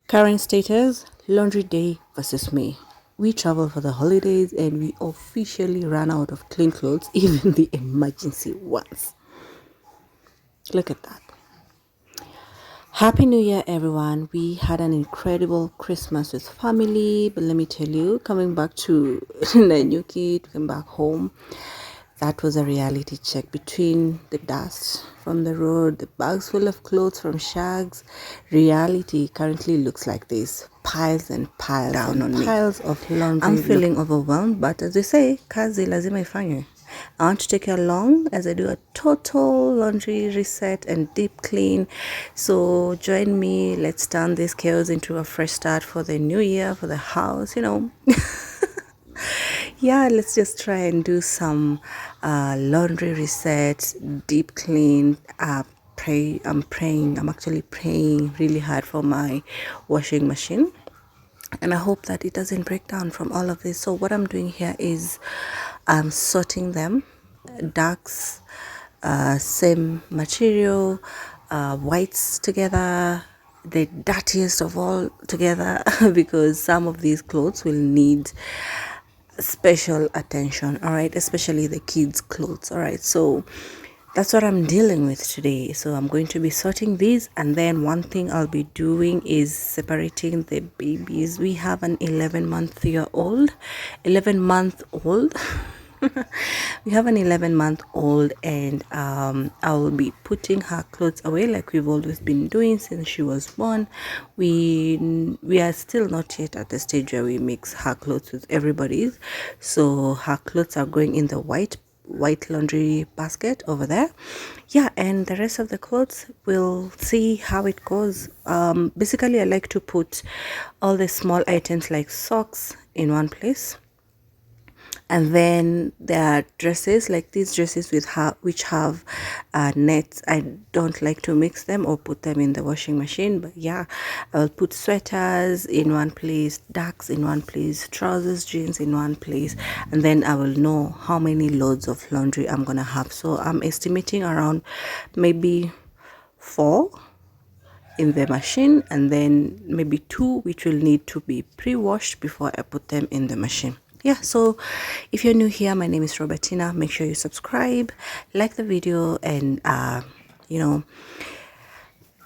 Current status laundry day versus me. We travel for the holidays and we officially ran out of clean clothes, even the emergency ones. Look at that. Happy New Year, everyone. We had an incredible Christmas with family, but let me tell you, coming back to Nanyuki, to come back home, that was a reality check between the dust from the road, the bags full of clothes from Shags. Reality currently looks like this piles and piles down on piles me. Of laundry. I'm feeling overwhelmed, but as they say, kazi lazima ifanywe. I want to take you along as I do a total laundry reset and deep clean. So join me. Let's turn this chaos into a fresh start for the new year, for the house. Yeah, let's just try and do some laundry reset, deep clean. I'm actually praying really hard for my washing machine, and I hope that it doesn't break down from all of this. So what I'm doing here is I'm sorting them, darks, same material, whites together, the dirtiest of all together, because some of these clothes will need special attention, all right, especially the kids clothes. All right, so that's what I'm dealing with today. So I'm going to be sorting these, and then one thing I'll be doing is separating the babies. We have an 11-month old we have an 11-month-old, and I'll be putting her clothes away like we've always been doing since she was born. We are still not yet at the stage where we mix her clothes with everybody's, so her clothes are going in the white laundry basket over there. Yeah, and the rest of the clothes, we'll see how it goes. Basically, I like to put all the small items like socks in one place, and then there are dresses like these dresses which have nets. I don't like to mix them or put them in the washing machine, but yeah, I will put sweaters in one place, ducks in one place, trousers, jeans in one place, and then I will know how many loads of laundry I'm gonna have. So I'm estimating around maybe 4 in the machine, and then maybe 2 which will need to be pre-washed before I put them in the machine. Yeah, so if you're new here, my name is Robertina. Make sure you subscribe, like the video, and you know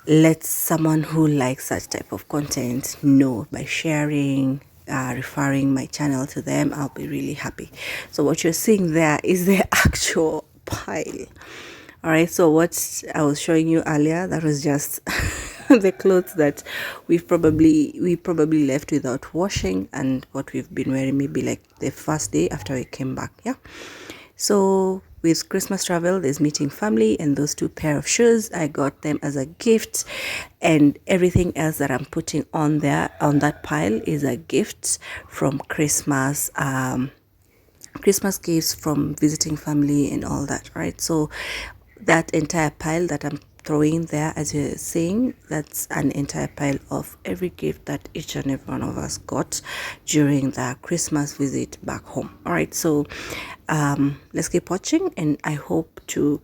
let someone who likes such type of content know by sharing, referring my channel to them. I'll be really happy. So what you're seeing there is the actual pile. All right, so what I was showing you earlier, that was just the clothes that we probably left without washing, and what we've been wearing maybe like the first day after we came back. Yeah, so with Christmas travel, there's meeting family, and those 2 pair of shoes, I got them as a gift, and everything else that I'm putting on there on that pile is a gift from Christmas. Christmas gifts from visiting family and all that, right? So that entire pile that I'm throwing there, as you're seeing, that's an entire pile of every gift that each and every one of us got during the Christmas visit back home. All right, so let's keep watching, and I hope that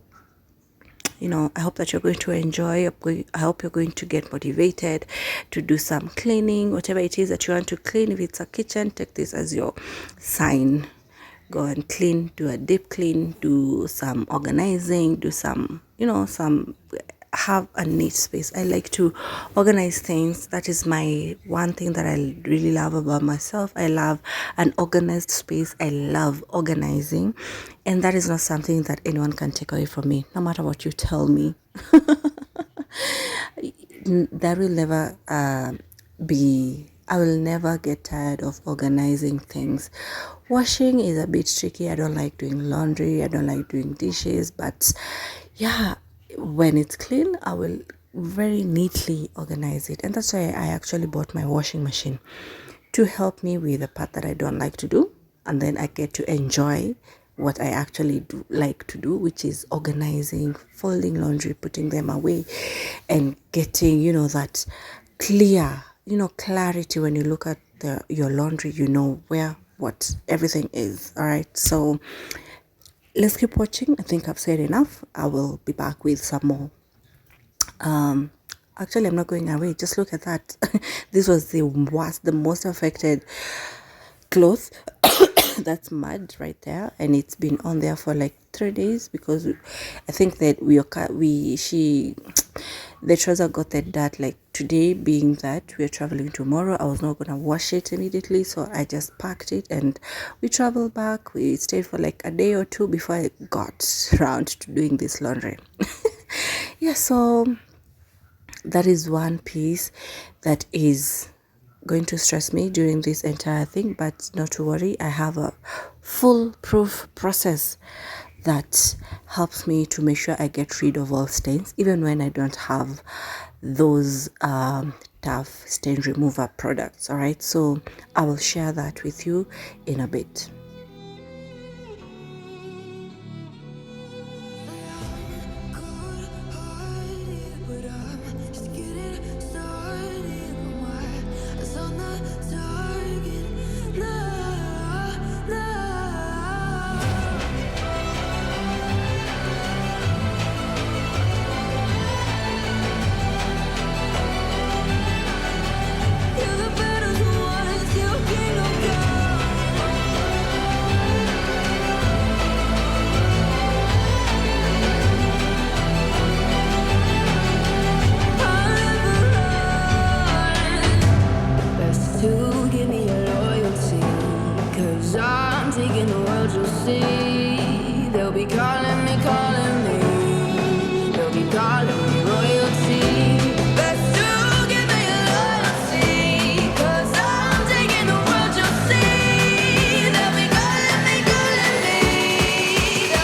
you're going to enjoy. I hope you're going to get motivated to do some cleaning, whatever it is that you want to clean. If it's a kitchen, take this as your sign. Go and clean, do a deep clean, do some organizing, do some, have a neat space. I like to organize things. That is my one thing that I really love about myself. I love an organized space. I love organizing, and that is not something that anyone can take away from me, no matter what you tell me. That will never be I will never get tired of organizing things. Washing is a bit tricky. I don't like doing laundry, I don't like doing dishes, but yeah, when it's clean, I will very neatly organize it. And that's why I actually bought my washing machine, to help me with the part that I don't like to do, and then I get to enjoy what I actually do like to do, which is organizing, folding laundry, putting them away, and getting that clear, clarity. When you look at your laundry, you know where what everything is. All right, so let's keep watching. I think I've said enough. I will be back with some more Actually, I'm not going away. Just look at that. This was the worst, the most affected clothes. That's mud right there, and it's been on there for like 3 days because I think that she the trouser got that dirt like today, being that we're traveling tomorrow. I was not gonna wash it immediately, so I just packed it and we traveled back. We stayed for like a day or two before I got around to doing this laundry. Yeah, so that is one piece that is going to stress me during this entire thing, but not to worry. I have a foolproof process that helps me to make sure I get rid of all stains even when I don't have those tough stain remover products. All right, so I will share that with you in a bit. To give me your loyalty, 'cause I'm taking the world, you'll see. They'll be calling me, they'll be calling me royalty. Best to give me your loyalty, 'cause I'm taking the world, you'll see. They'll be calling me, they'll be calling me royalty.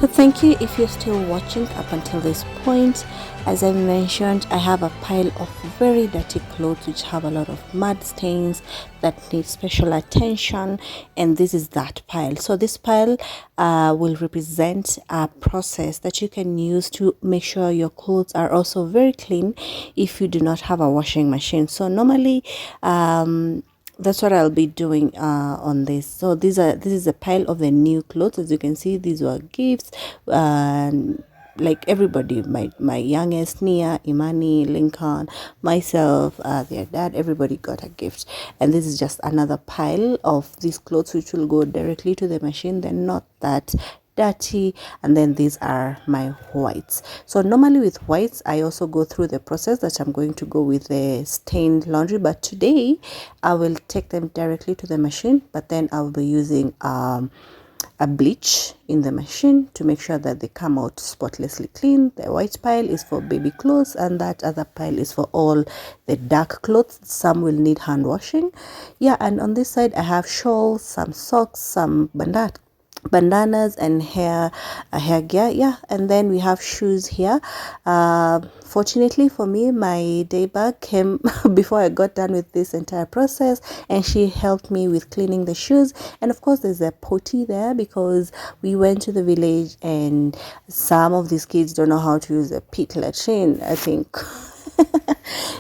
So thank you if you're still watching up until this point. As I mentioned, I have a pile of very dirty clothes which have a lot of mud stains that need special attention, and this is that pile. So this pile will represent a process that you can use to make sure your clothes are also very clean if you do not have a washing machine. So normally that's what I'll be doing on this. So this is a pile of the new clothes. As you can see, these were gifts, like everybody, my youngest, Nia, Imani, Lincoln, myself, their dad, everybody got a gift. And this is just another pile of these clothes which will go directly to the machine. They're not that dirty. And then these are my whites. So normally with whites, I also go through the process that I'm going to go with the stained laundry, but today I will take them directly to the machine, but then I'll be using a bleach in the machine to make sure that they come out spotlessly clean. The white pile is for baby clothes, and that other pile is for all the dark clothes. Some will need hand washing. Yeah, and on this side I have shawls, some socks, some bandanas and hair gear. Yeah, and then we have shoes here. Fortunately for me, my day bag came before I got done with this entire process, and she helped me with cleaning the shoes. And of course there's a potty there because we went to the village and some of these kids don't know how to use a pit latrine, I think.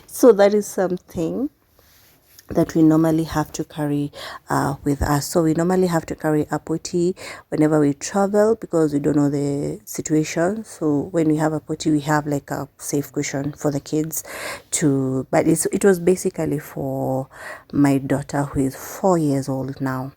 So that is something that we normally have to carry with us. So we normally have to carry a potty whenever we travel because we don't know the situation. So when we have a potty, we have like a safe cushion for the kids to, but it was basically for my daughter who is 4 years old now.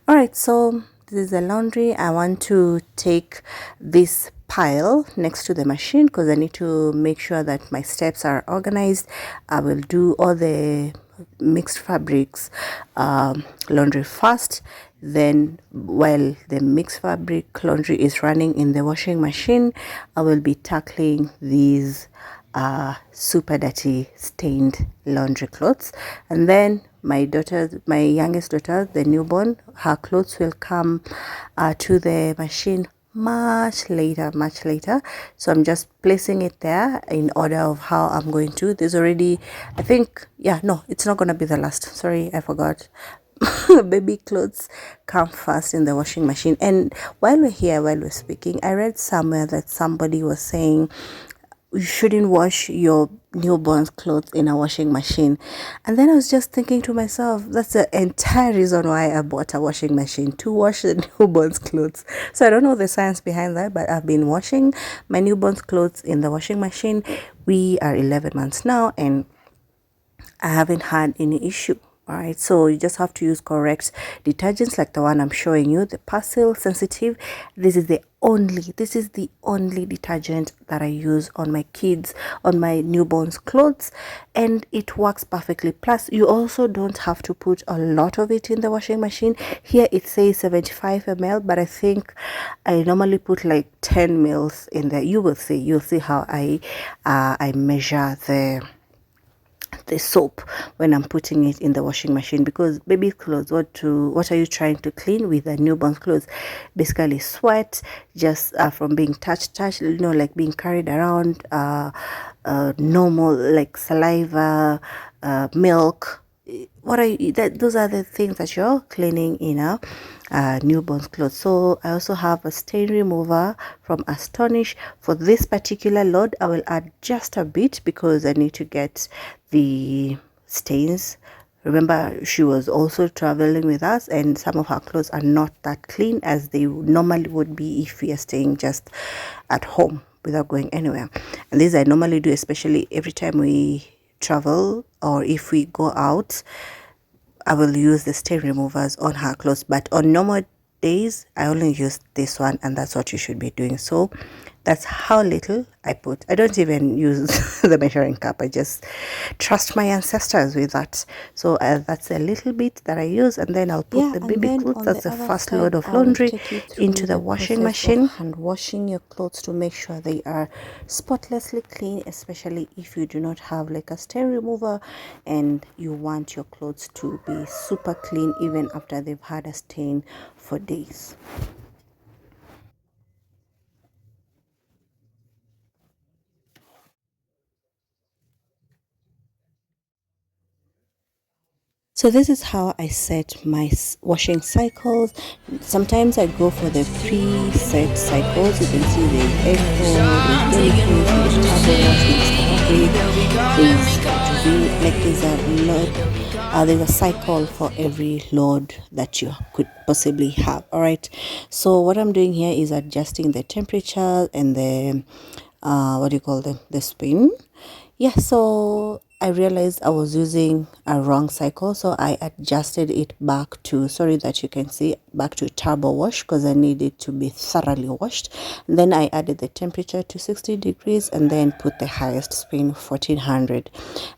All right, so this is the laundry. I want to take this pile next to the machine because I need to make sure that my steps are organized. I will do all the mixed fabrics laundry first, then while the mixed fabric laundry is running in the washing machine, I will be tackling these super dirty stained laundry clothes. And then my youngest daughter, the newborn, her clothes will come to the machine much later. So I'm just placing it there in order of how I'm going to. There's already, I think, yeah, no, it's not gonna be the last. Sorry, I forgot. Baby clothes come first in the washing machine. And while we're speaking, I read somewhere that somebody was saying you shouldn't wash your newborn's clothes in a washing machine. And then I was just thinking to myself, that's the entire reason why I bought a washing machine, to wash the newborn's clothes. So I don't know the science behind that, but I've been washing my newborn's clothes in the washing machine. We are 11 months now and I haven't had any issue. All right, so you just have to use correct detergents like the one I'm showing you, the Persil Sensitive. This is the only detergent that I use on my kids, on my newborn's clothes, and it works perfectly. Plus you also don't have to put a lot of it in the washing machine. Here it says 75 ml, but I think I normally put like 10 mils in there. You'll see how I measure the soap when I'm putting it in the washing machine, because baby clothes, what are you trying to clean with a newborn clothes? Basically sweat, just from being touched, like being carried around, normal like saliva, milk. Those are the things that you're cleaning in a newborn's clothes. So I also have a stain remover from Astonish. For this particular load I will add just a bit because I need to get the stains. Remember, she was also traveling with us and some of her clothes are not that clean as they normally would be if we are staying just at home without going anywhere. And this I normally do, especially every time we travel or if we go out. I will use the stain removers on her clothes, but on normal days I only use this one, and that's what you should be doing. So that's how little I put. I don't even use the measuring cup. I just trust my ancestors with that. So that's a little bit that I use, and then I'll put the baby clothes. That's the first load of laundry into the washing machine. And washing your clothes to make sure they are spotlessly clean, especially if you do not have like a stain remover and you want your clothes to be super clean even after they've had a stain for days. So this is how I set my washing cycles. Sometimes I go for the preset cycles. You can see the echo, the delicate, the turbo wash, there's a load. There's a cycle for every load that you could possibly have. All right. So what I'm doing here is adjusting the temperature and the what do you call them? The spin. Yeah, so I realized I was using a wrong cycle, so I adjusted it back to, sorry that you can see, back to turbo wash because I need it to be thoroughly washed. And then I added the temperature to 60 degrees and then put the highest spin 1400,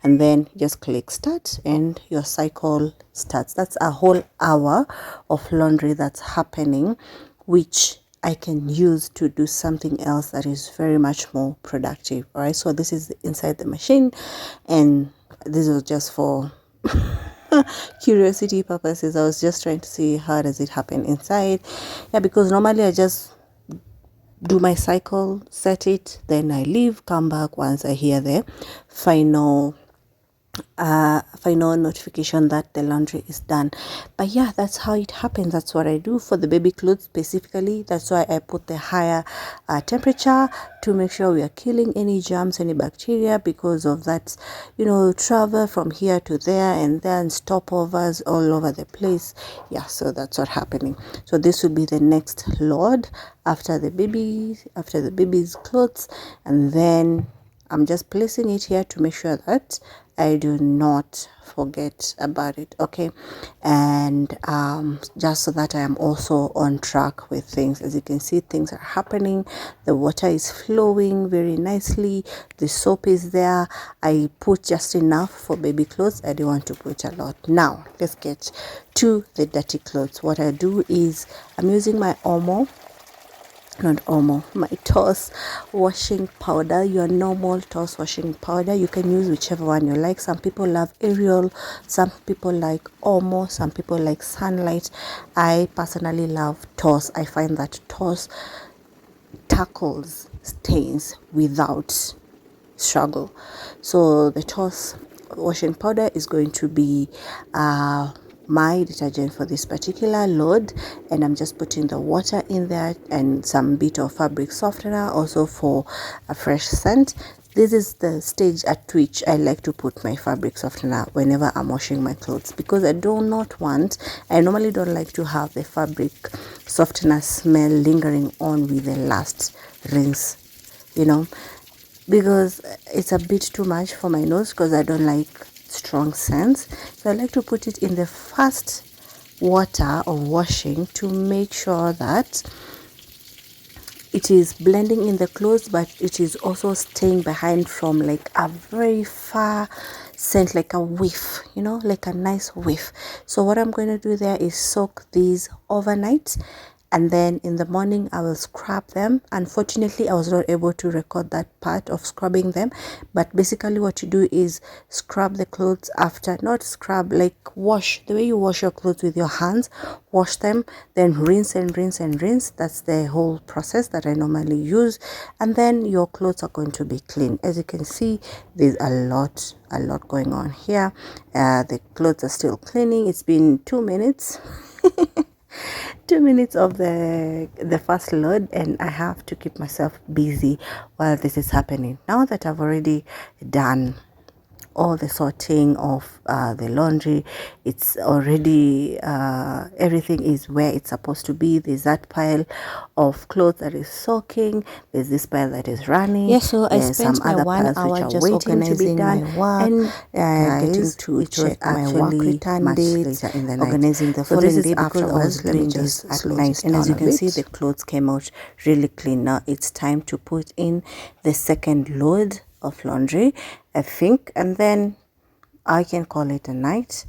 and then just click start and your cycle starts. That's a whole hour of laundry that's happening, which I can use to do something else that is very much more productive. All right, so this is inside the machine, and this was just for curiosity purposes. I was just trying to see how does it happen inside. Yeah, because normally I just do my cycle, set it, then I leave, come back once I hear the final notification that the laundry is done. But yeah, that's how it happens. That's what I do for the baby clothes specifically. That's why I put the higher temperature to make sure we are killing any germs, any bacteria, because of that, travel from here to there and then stopovers all over the place. Yeah, so that's what's happening. So this will be the next load after the baby's clothes, and then I'm just placing it here to make sure that I do not forget about it. Okay, and just so that I am also on track with things. As you can see, things are happening. The water is flowing very nicely. The soap is there. I put just enough for baby clothes. I don't want to put a lot. Now let's get to the dirty clothes. What I do is I'm using my my Toss washing powder, your normal Toss washing powder. You can use whichever one you like. Some people love Ariel, some people like Omo, some people like Sunlight. I personally love Toss. I find that Toss tackles stains without struggle. So the Toss washing powder is going to be my detergent for this particular load, and I'm just putting the water in there and some bit of fabric softener also for a fresh scent. This is the stage at which I like to put my fabric softener whenever I'm washing my clothes, because I normally don't like to have the fabric softener smell lingering on with the last rinse, because it's a bit too much for my nose, because I don't like strong scents. So I like to put it in the first water of washing to make sure that it is blending in the clothes, but it is also staying behind from like a very far scent, like a whiff, like a nice whiff. So what I'm going to do there is soak these overnight, and then in the morning I will scrub them. Unfortunately, I was not able to record that part of scrubbing them, but basically what you do is scrub the clothes after, not scrub, like wash, the way you wash your clothes with your hands. Wash them, then rinse and rinse and rinse. That's the whole process that I normally use, and then your clothes are going to be clean. As you can see, there's a lot going on here. The clothes are still cleaning. It's been 2 minutes 2 minutes of the first load, and I have to keep myself busy while this is happening. Now that I've already done all the sorting of the laundry, it's already everything is where it's supposed to be. There's that pile of clothes that is soaking, there's this pile that is running. Yeah, so I there's spent some my other 1 piles hour which are just waiting to be organizing done, my work, and getting to it was check my work actually return much dates, later in the night. organizing the So this following is day because I was afterwards. Let me doing just this slow night. it And as down you a can see, bit. the The clothes came out really clean. Now it's time to put in the second load of laundry, I think, and then I can call it a night.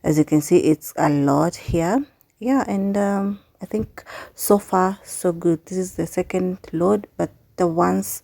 As you can see, it's a lot here. Yeah, and I think so far so good. This is the second load, but the ones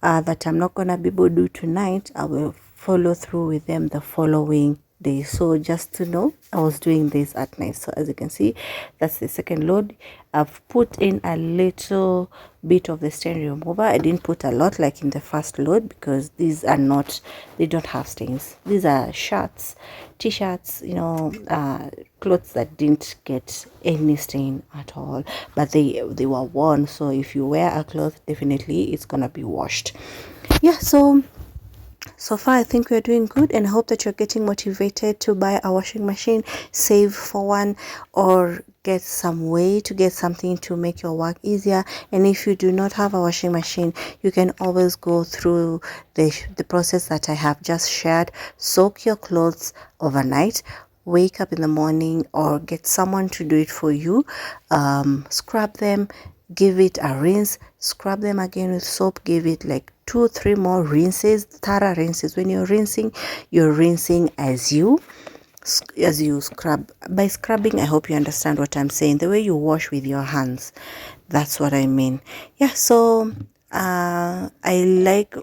that I'm not gonna be able to do tonight, I will follow through with them the following day. So just to know, I was doing this at night. So as you can see, that's the second load. I've put in a little bit of the stain remover. I didn't put a lot like in the first load, because these are not, they don't have stains. These are shirts, t-shirts, clothes that didn't get any stain at all, but they were worn. So if you wear a cloth, definitely it's gonna be washed. Yeah, so far I think we're doing good, and I hope that you're getting motivated to buy a washing machine, save for one, or get some way to get something to make your work easier. And if you do not have a washing machine, you can always go through the process that I have just shared. Soak your clothes overnight, wake up in the morning, or get someone to do it for you. Scrub them, give it a rinse, scrub them again with soap, give it like 2-3 more rinses, thorough rinses. When you're rinsing as you scrub. By scrubbing, I hope you understand what I'm saying. The way you wash with your hands, that's what I mean. Yeah, so I like,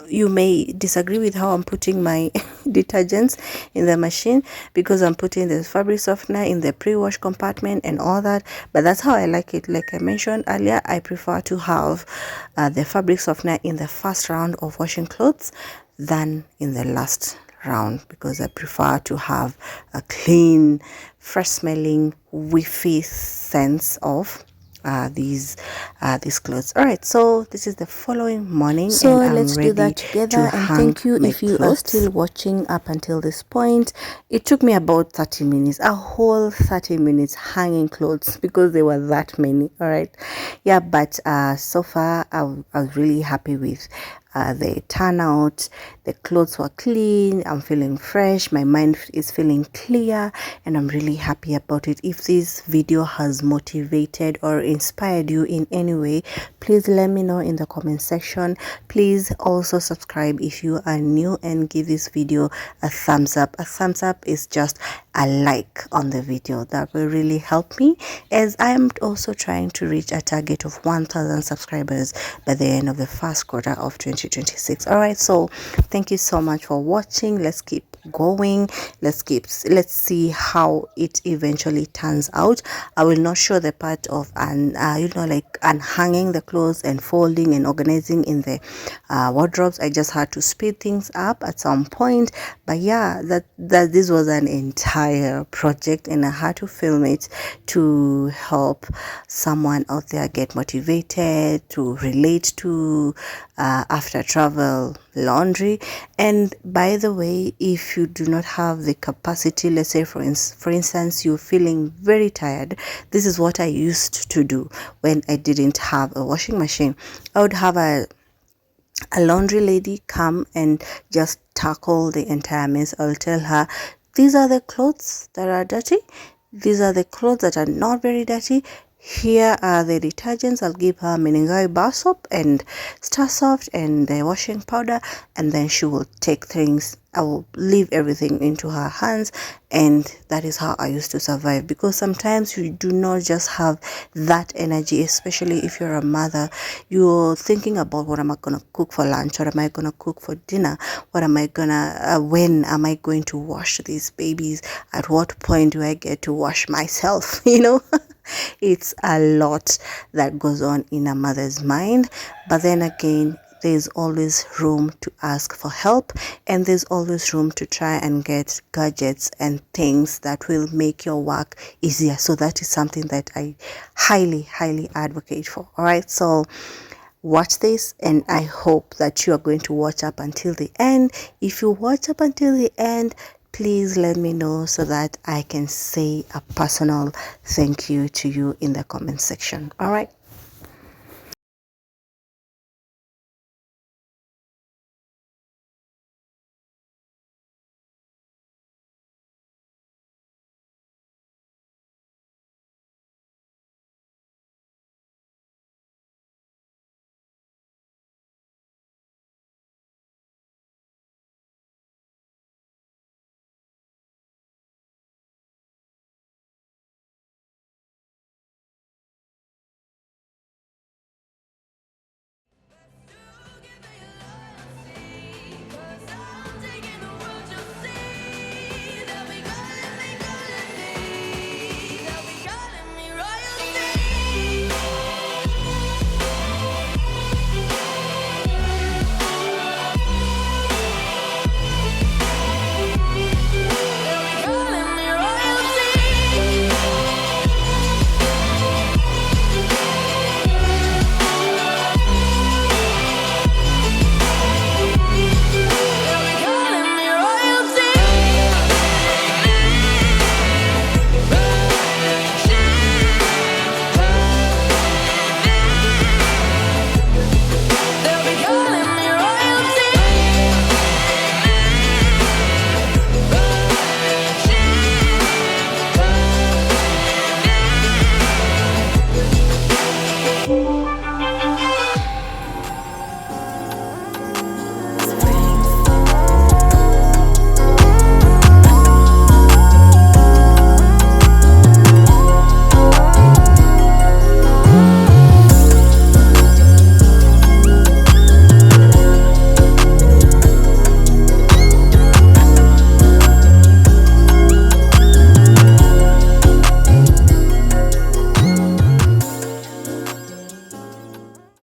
you may disagree with how I'm putting my detergents in the machine, because I'm putting the fabric softener in the pre-wash compartment and all that, but that's how I like it. Like I mentioned earlier, I prefer to have the fabric softener in the first round of washing clothes than in the last round, because I prefer to have a clean, fresh smelling, whiffy sense of these clothes. All right, so this is the following morning, So and I'm let's ready do that together, to and hang thank you my if you are clothes. still watching up until this point. It took me about 30 minutes, a whole 30 minutes hanging clothes, because there were that many. All right, yeah, but so far I was really happy with they turn out. The clothes were clean, I'm feeling fresh, my mind is feeling clear, and I'm really happy about it. If this video has motivated or inspired you in any way, please let me know in the comment section. Please also subscribe if you are new, and give this video a thumbs up. A thumbs up is just a like on the video. That will really help me, as I am also trying to reach a target of 1,000 subscribers by the end of the first quarter of 2026. All right, so thank you so much for watching. Let's keep going. Let's see how it eventually turns out. I will not show the part of like unhanging the clothes and folding and organizing in the wardrobes. I just had to speed things up at some point, but yeah, that this was an entire project, and I had to film it to help someone out there get motivated to relate to after travel laundry. And by the way, if you do not have the capacity, let's say for instance you're feeling very tired, this is what I used to do when I didn't have a washing machine. I would have a laundry lady come and just tackle the entire mess. I'll tell her, these are the clothes that are dirty, these are the clothes that are not very dirty, here are the detergents. I'll give her Menengai bar soap and Star Soft and the washing powder, and then she will take things. I will leave everything into her hands, and that is how I used to survive. Because sometimes you do not just have that energy, especially if you're a mother. You're thinking about, what am I gonna cook for lunch? What am I gonna cook for dinner? What am I gonna when am I going to wash these babies? At what point do I get to wash myself? It's a lot that goes on in a mother's mind. But then again, there's always room to ask for help, and there's always room to try and get gadgets and things that will make your work easier. So that is something that I highly advocate for. All right, so watch this, and I hope that you are going to watch up until the end. If you watch up until the end, please let me know so that I can say a personal thank you to you in the comment section. All right.